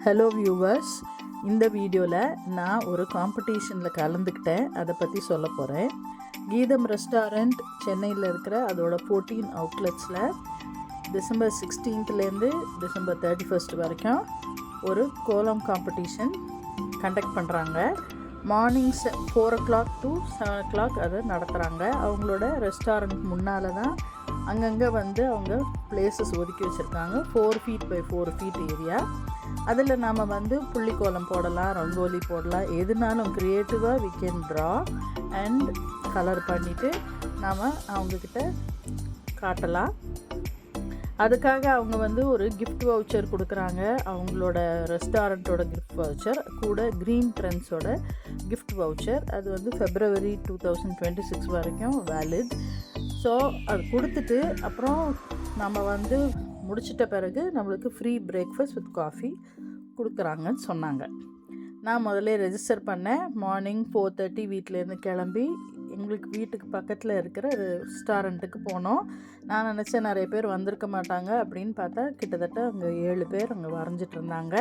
Hello viewers, இந்த வீடியோவில் நான் ஒரு காம்படிஷனில் கலந்துக்கிட்டேன். அதை பற்றி சொல்ல போகிறேன். கீதம் ரெஸ்டாரண்ட் சென்னையில் இருக்கிற அதோட 14 அவுட்லெட்ஸில் டிசம்பர் 16லேருந்து டிசம்பர் 31 வரைக்கும் ஒரு கோலம் காம்படிஷன் கண்டக்ட் பண்ணுறாங்க. மார்னிங் 4 o'clock to 7 o'clock அதை நடத்துகிறாங்க. அவங்களோட ரெஸ்டாரண்ட் முன்னால் தான் அங்கங்கே அவங்க பிளேசஸ் ஒதுக்கி வச்சுருக்காங்க. 4 feet by 4 feet ஏரியா. அதில் நாம் புள்ளிக்கோலம் போடலாம், ரங்கோலி போடலாம், எதுனாலும் க்ரியேட்டிவாக we can draw and colour பண்ணிவிட்டு நாம் அவங்கக்கிட்ட காட்டலாம். அதுக்காக அவங்க ஒரு கிஃப்ட் வவுச்சர் கொடுக்குறாங்க. அவங்களோட ரெஸ்டாரண்ட்டோட கிஃப்ட் வவுச்சர் கூட க்ரீன் ட்ரெண்ட்ஸோட கிஃப்ட் வவுச்சர். அது February 2026 வரைக்கும் வேலிட். ஸோ அது கொடுத்துட்டு அப்புறம் நம்ம முடிச்சிட்ட பிறகு நம்மளுக்கு ஃப்ரீ பிரேக்ஃபாஸ்ட் வித் காஃபி கொடுக்குறாங்கன்னு சொன்னாங்க. நான் முதல்ல ரெஜிஸ்டர் பண்ணேன். மார்னிங் 4:30 வீட்டிலேருந்து கிளம்பி எங்களுக்கு வீட்டுக்கு பக்கத்தில் இருக்கிற ரெஸ்டாரண்ட்டுக்கு போனோம். நான் நினச்சேன் நிறைய பேர் வந்திருக்க மாட்டாங்க அப்படின்னு பார்த்தா கிட்டத்தட்ட அங்கே 7 பேர் அங்கே வரைஞ்சிட்டு இருந்தாங்க.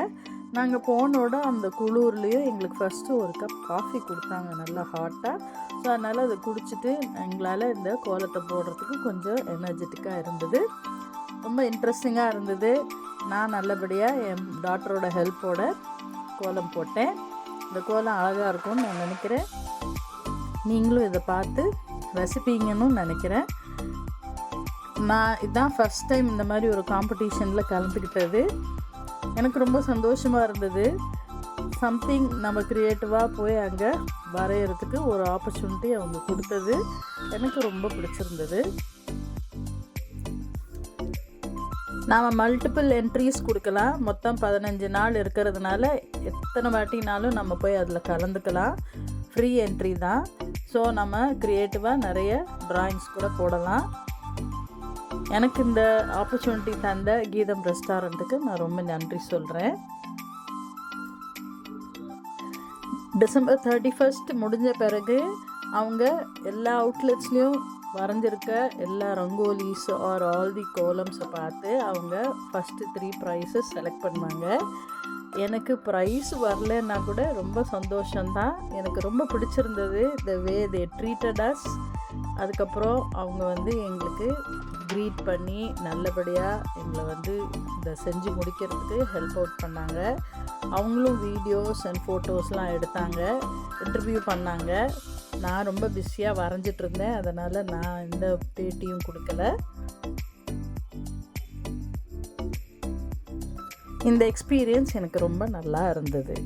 நாங்கள் போனோட அந்த குளூர்லேயே எங்களுக்கு ஃபஸ்ட்டு ஒரு கப் காஃபி கொடுத்தாங்க, நல்லா ஹாட்டாக. ஸோ அதனால் அதை குடிச்சிட்டு எங்களால் இந்த கோலத்தை போடுறதுக்கு கொஞ்சம் எனர்ஜெட்டிக்காக இருந்தது. ரொம்ப இன்ட்ரெஸ்டிங்காக இருந்தது. நான் நல்லபடியாக என் டாக்டரோட ஹெல்ப்போட கோலம் போட்டேன். இந்த கோலம் அழகாக இருக்கும்னு நான் நினைக்கிறேன். நீங்களும் இதை பார்த்து ரசிப்பீங்கன்னு நினைக்கிறேன். நான் இதுதான் ஃபஸ்ட் டைம் இந்த மாதிரி ஒரு காம்படிஷனில் கலந்துக்கிட்டது. எனக்கு ரொம்ப சந்தோஷமாக இருந்தது. சம்திங் நம்ம க்ரியேட்டிவாக போய் அங்கே வரைகிறதுக்கு ஒரு ஆப்பர்ச்சுனிட்டி அவங்க கொடுத்தது எனக்கு ரொம்ப பிடிச்சிருந்தது. நாம் மல்டிபிள் என்ட்ரிஸ் கொடுக்கலாம். மொத்தம் 15 நாள் இருக்கிறதுனால எத்தனை வாட்டினாலும் நம்ம போய் அதில் கலந்துக்கலாம். ஃப்ரீ என்ட்ரி தான். ஸோ நம்ம க்ரியேட்டிவாக நிறைய ட்ராயிங்ஸ் கூட போடலாம். எனக்கு இந்த ஆப்பர்ச்சுனிட்டி தந்த கீதம் ரெஸ்டாரண்ட்டுக்கு நான் ரொம்ப நன்றி சொல்கிறேன். டிசம்பர் 31 முடிஞ்ச பிறகு அவங்க எல்லா அவுட்லெட்ஸ்லேயும் வரைஞ்சிருக்க எல்லா ரங்கோலிஸ் ஆர் ஆல் தி கோலம்ஸை பார்த்து அவங்க ஃபஸ்ட்டு 3 prizes செலக்ட் பண்ணுவாங்க. எனக்கு ப்ரைஸ் வரலன்னா கூட ரொம்ப சந்தோஷந்தான். எனக்கு ரொம்ப பிடிச்சிருந்தது த வே தே ட்ரீட்டட் அஸ். அதுக்கப்புறம் அவங்க எங்களுக்கு க்ரீட் பண்ணி நல்லபடியாக எங்களை இதை செஞ்சு முடிக்கிறதுக்கு ஹெல்ப் அவுட் பண்ணாங்க. அவங்களும் வீடியோஸ் அண்ட் ஃபோட்டோஸ்லாம் எடுத்தாங்க, இன்டர்வியூ பண்ணாங்க. நான் ரொம்ப பிஸியாக வரைஞ்சிட்ருந்தேன், அதனால் நான் எந்த பேட்டியும் கொடுக்கல. இந்த எக்ஸ்பீரியன்ஸ் எனக்கு ரொம்ப நல்லா இருந்தது.